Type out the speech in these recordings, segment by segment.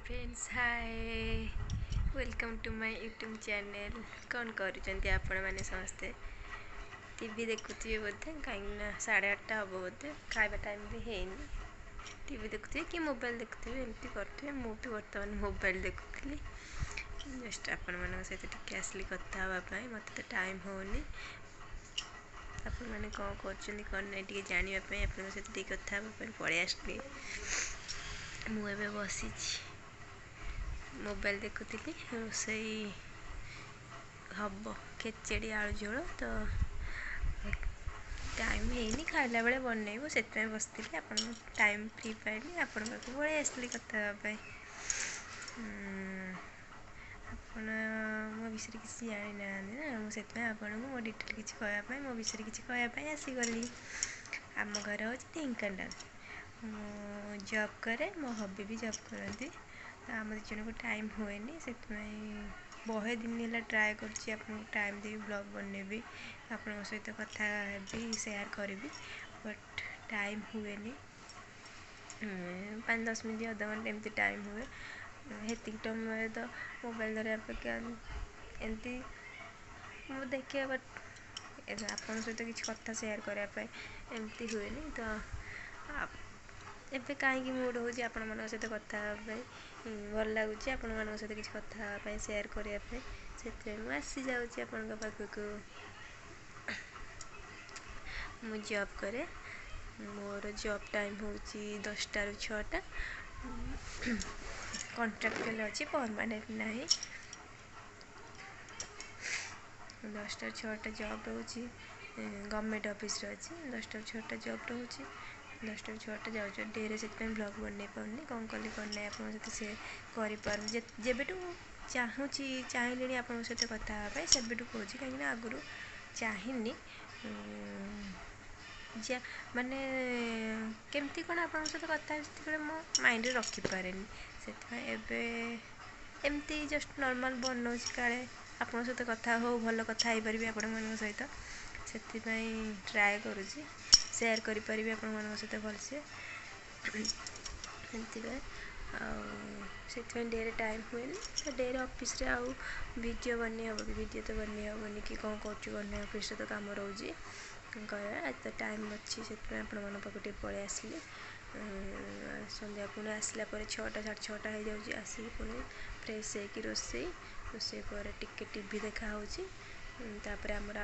Friends hi welcome to my YouTube channel. कौन करुँच आपण मैंने समस्ते टीवी देखुए बोधे कहीं 8:30 हम बोधे खाଇବା टाइम भी हैनी। टीवी देखुए कि मोबाइल देखुए एमती करुवे। मु भी बर्तमान मोबाइल देखुली। जस्ट आपण मान सहित टिके आसली कथा हाँपाई मत तो टाइम होनी। आपण मैंने कौन कर कौन ना टे जानापी आप सहित टे कथा हाँपाई पलि आसली। मुझे बसी मोबाइल देखुली रोसई हम खेचेड़ी आलू झोल तो टाइम है खाला बेले बनइबू से बसती आप टाइम फ्री पाइली आपण पाक पलि आसली कथा हाँपाई। आप मो विषय किसी जानी ना मुझे आपको मो डिटेल किसी कहवाई मो विषय किसी कहवाई आसीगली। आम घर हूँ ढेंकानाल। मु जॉब करे मो हबी भी जॉब करती। आम दिजन को टाइम हुए से बहे दिन है ट्राए कर टाइम देवी ब्लॉग बनैबी आप सहित कथा भी शेयर करी बट टाइम हुए 5-10 मिनट अध घंटे एमती टाइम हुए हेतिक टाइम तो मोबाइल धरिया अपेक्षा एमती देखिए बट आप सहित किसी कथा शेयर करने एमती हुए तो एबे कहीं मूड हो आपण मान सहित कथा भल लगुच आपण मान सहित किसी कथा शेयर करने से आसी जाऊँगी आपण पाखक। मु जॉब करे मोर जॉब टाइम हूँ 10टा ରୁ 6टा। कॉन्ट्रैक्चुअल अच्छी परमानेंट ना 10टा ରୁ 6टा जॉब रोचे गवर्नमेंट ऑफिस अच्छी 10टा ରୁ 6टा जॉब रोचे 10टा ରୁ 6टा जाऊँ डेरे से ब्लॉग बनई पानी कौन कली कौन ना आप से करपू चाहूँगी चाहिए आप सहित कथा हाँपाई सेबठू कौन कहीं आगुरी चाहिनी माने केमती कौन आप सहित कथा मो माइंड रखिपारे से एमती जस्ट नॉर्मल बनाऊँ काले आप सहित कथा हो भल कथा हो पारि आपण मान सहित से ट्राए करुँची शेयर करें आप सहित भलसे से डेरे टाइम हुए डेरे ऑफिस रे आउ वीडियो बनी हम कि वीडियो तो बनी हेनी कि कौन कर ऑफिस तो कम रोचे कह तो टाइम अच्छी से पाक पलि आसली। संध्या पुणी आसला 6टा 6:30 हो जाऊँगी आसिक पुणी फ्रेश होकर रोसई पर टिके टीवी देखा होपर आमर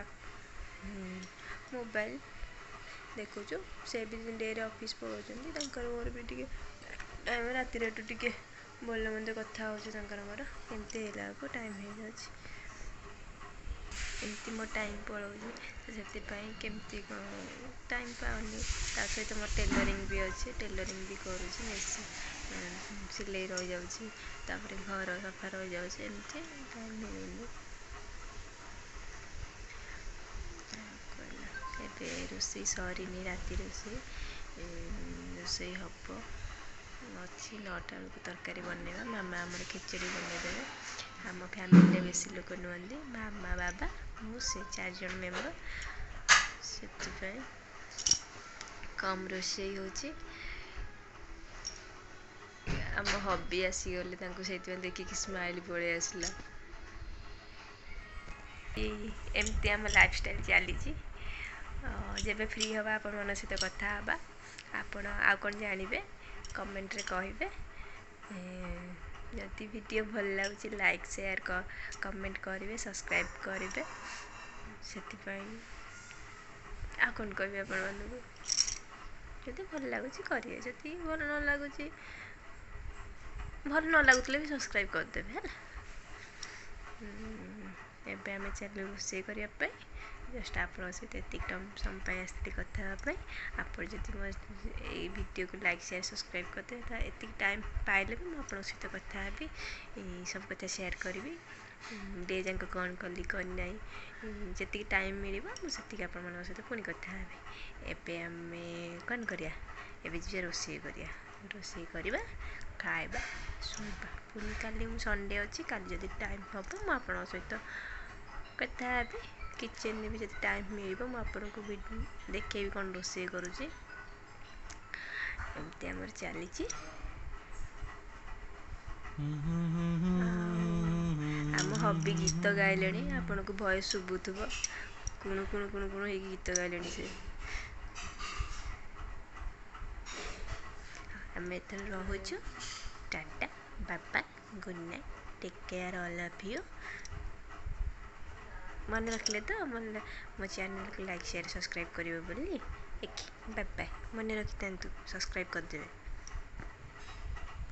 मोबाइल देखुचु से भी डेरे ऑफिस पलाउंट मोर भी टे टाइम राति टे भल मंद कथा मोर एमती है टाइम हो जाए एमती मो टाइम पलाऊँ से केमती टाइम पाऊनी सहित मोर टेलरिंग भी अच्छे टेलरिंग भी करुँची मेसिन सिलाई रही जाऊँगी घर सफा रही जाऊँगी एमती टाइम मिलूनी। ए रोसई सरीनी राति रोसई हम अच्छी 9टा बेलू तरकारी बनवा मामा आम खिचड़ी बनईदे। आम फैमिली बेसी लोक नुहति मामा बाबा मुझे 4 जन मेम्बर से कम रोसई होची। आम हबी आसीगले से देखिए स्माइल पलि आसला एमती आम लाइफस्टाइल चली जब फ्री हवा आपण मन सहित कथा हाँ आपण आ कौन जानवे कमेंट रे कहे जदि वीडियो भल लगुच लाइक शेयर कमेंट करेंगे सब्सक्राइब करेंगे से आ कौन कह जब भल लगुच करेंगे जदि भल न लगुच भल न लगुले भी सब्सक्राइब करदे है। एबे आम चल रोसई करने जस्ट आप सहित एतिक समय आसती कथा हाँपाई आप वीडियो को लाइक शेयर सब्सक्राइब करदे तो एतिक टाइम पाइले भी मुझे सहित कथा हेबी सब कथा शेयर करी डे जाक कौन कली कौन ना जी टाइम मिले मुझे आप सहित पुणी कथा हेबी। एबे आम कौन करिया एबे जी रोसई करिया रोसई करवा खाଇବା शोवा पुणी काली संडे अच्छी काली जदि टाइम हम मुझे सहित कथा हेबी किचन में भी जब टाइम मिल आपको देखेबी कौन रोसई करुँची एमती आमर चली। ଆମ ହବି ଗୀତ ଗାଇଲେଣି, ଆପଣଙ୍କୁ ଭଏସ୍ ଶୁଭୁଥିବ, କୁଣୁ କୁଣୁ କୁଣୁ କୁଣୁ ହେଇକି ଗୀତ ଗାଇଲେଣି ସେ। ଆମେ ଏଥର ରହୁଛୁ, ଟାଟା ବାବା, good night, take care all of you. ମନେ ରଖିଲେ ତ ମୋ ଚ୍ୟାନେଲକୁ ଲାଇକ୍ ସେୟାର ସବସ୍କ୍ରାଇବ୍ କରିବେ ବୋଲି। ବାଏ ବାଏ, ମନେ ରଖିଥାନ୍ତୁ, ସବସ୍କ୍ରାଇବ୍ କରିଦେବେ।